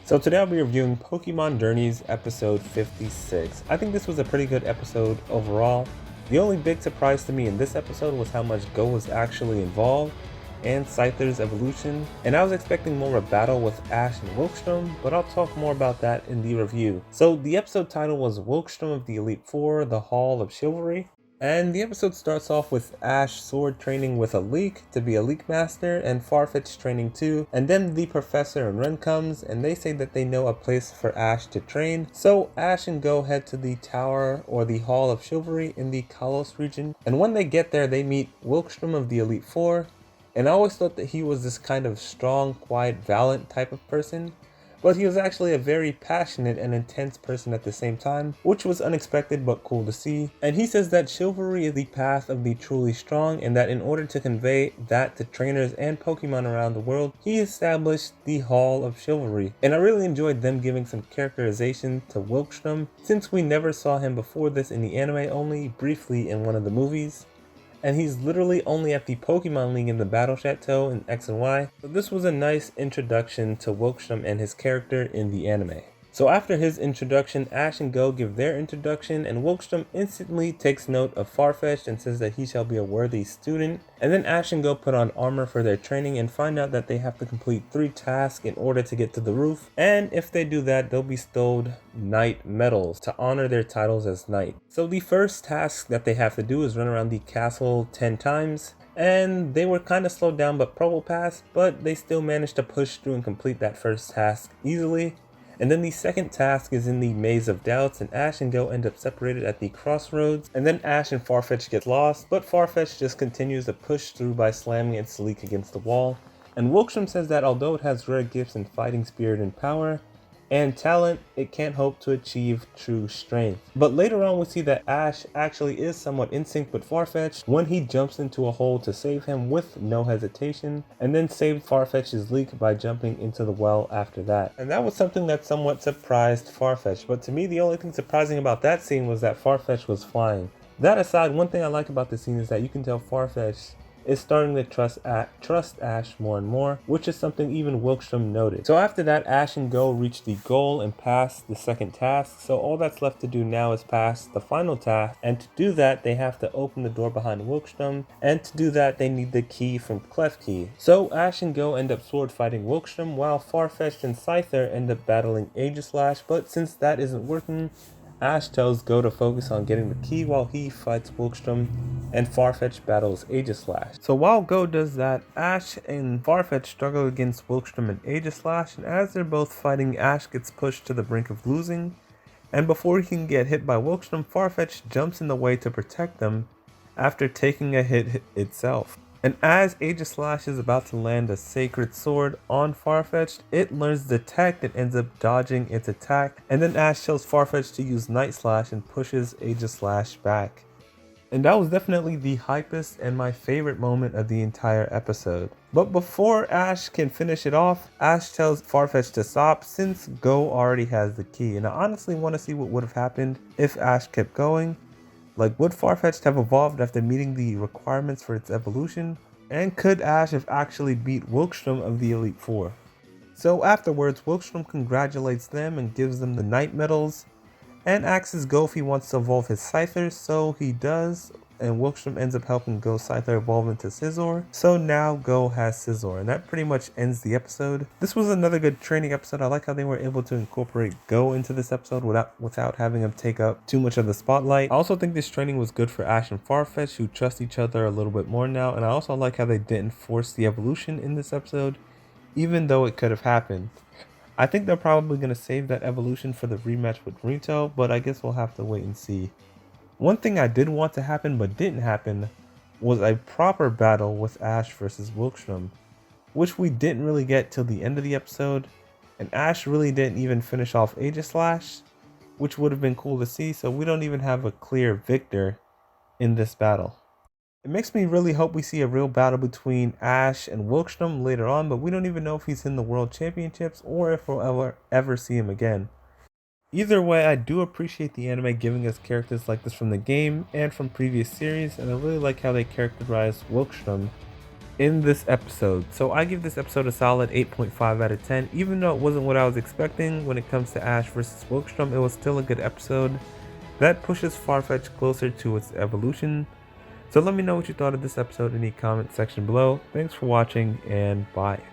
So today I'll be reviewing Pokemon Journeys episode 56. I think this was a pretty good episode overall. The only big surprise to me in this episode was how much Go was actually involved and Scyther's evolution, and I was expecting more of a battle with Ash and Wilkstrom, but I'll talk more about that in the review. So the episode title was Wilkstrom of the Elite Four, the Hall of Chivalry. And the episode starts off with Ash sword training with a Leek to be a Leek Master and Farfetch'd training too. And then the Professor and Ren comes and they say that they know a place for Ash to train. So Ash and Go head to the tower or the Hall of Chivalry in the Kalos region. And when they get there, they meet Wilkstrom of the Elite Four. And I always thought that he was this kind of strong, quiet, valiant type of person. But he was actually a very passionate and intense person at the same time, which was unexpected but cool to see. And he says that chivalry is the path of the truly strong, and that in order to convey that to trainers and Pokemon around the world, he established the Hall of Chivalry. And I really enjoyed them giving some characterization to Wilkstrom, since we never saw him before this in the anime, only briefly in one of the movies. And he's literally only at the Pokemon League in the Battle Chateau in X and Y. So this was a nice introduction to Wilkstrom and his character in the anime. So after his introduction, Ash and Go give their introduction, and Wilkstrom instantly takes note of Farfetch'd and says that he shall be a worthy student. And then Ash and Go put on armor for their training and find out that they have to complete 3 tasks in order to get to the roof. And if they do that, they'll be bestowed Knight medals to honor their titles as Knight. So the first task that they have to do is run around the castle 10 times. And they were kind of slowed down but Pro will pass, but they still managed to push through and complete that first task easily. And then the second task is in the Maze of Doubts, and Ash and Go end up separated at the crossroads. And then Ash and Farfetch'd get lost, but Farfetch'd just continues to push through by slamming its Leek against the wall. And Wilkstrom says that although it has rare gifts in fighting spirit and power and talent, it can't hope to achieve true strength. But later on we see that Ash actually is somewhat in sync with Farfetch'd when he jumps into a hole to save him with no hesitation, and then saved Farfetch'd's Leek by jumping into the well after that. And that was something that somewhat surprised Farfetch'd, but to me the only thing surprising about that scene was that Farfetch'd was flying. That aside, one thing I like about this scene is that you can tell Farfetch'd is starting to trust Ash more and more, which is something even Wilkstrom noted. So after that, Ash and Go reach the goal and pass the second task, so all that's left to do now is pass the final task, and to do that they have to open the door behind Wilkstrom, and to do that they need the key from Klefki. So Ash and Go end up sword fighting Wilkstrom, while Farfetch'd and Scyther end up battling Aegislash, but since that isn't working, Ash tells Go to focus on getting the key while he fights Wilkstrom, and Farfetch'd battles Aegislash. So while Go does that, Ash and Farfetch'd struggle against Wilkstrom and Aegislash, and as they're both fighting, Ash gets pushed to the brink of losing, and before he can get hit by Wilkstrom, Farfetch'd jumps in the way to protect them after taking a hit itself. And as Aegislash is about to land a sacred sword on Farfetch'd, it learns the tech and ends up dodging its attack, and then Ash tells Farfetch'd to use Night Slash and pushes Aegislash back. And that was definitely the hypest and my favorite moment of the entire episode. But before Ash can finish it off, Ash tells Farfetch'd to stop since Go already has the key, and I honestly want to see what would have happened if Ash kept going. Like, would Farfetch'd have evolved after meeting the requirements for its evolution? And could Ash have actually beat Wilkstrom of the Elite Four? So afterwards, Wilkstrom congratulates them and gives them the Knight medals, and asks Go if he wants to evolve his Scyther, so he does, and Wilkstrom ends up helping Go Scyther evolve into Scizor. So now Go has Scizor, and that pretty much ends the episode. This was another good training episode. I like how they were able to incorporate Go into this episode without having him take up too much of the spotlight. I also think this training was good for Ash and Farfetch'd, who trust each other a little bit more now, and I also like how they didn't force the evolution in this episode, even though it could have happened. I think they're probably going to save that evolution for the rematch with Rito, but I guess we'll have to wait and see. One thing I did want to happen but didn't happen was a proper battle with Ash versus Wilkstrom, which we didn't really get till the end of the episode, and Ash really didn't even finish off Aegislash, which would have been cool to see, so we don't even have a clear victor in this battle. It makes me really hope we see a real battle between Ash and Wilkstrom later on, but we don't even know if he's in the World Championships or if we'll ever see him again. Either way, I do appreciate the anime giving us characters like this from the game and from previous series, and I really like how they characterize Wilkstrom in this episode. So I give this episode a solid 8.5 out of 10. Even though it wasn't what I was expecting when it comes to Ash versus Wilkstrom, it was still a good episode that pushes Farfetch'd closer to its evolution. So let me know what you thought of this episode in the comment section below. Thanks for watching, and bye.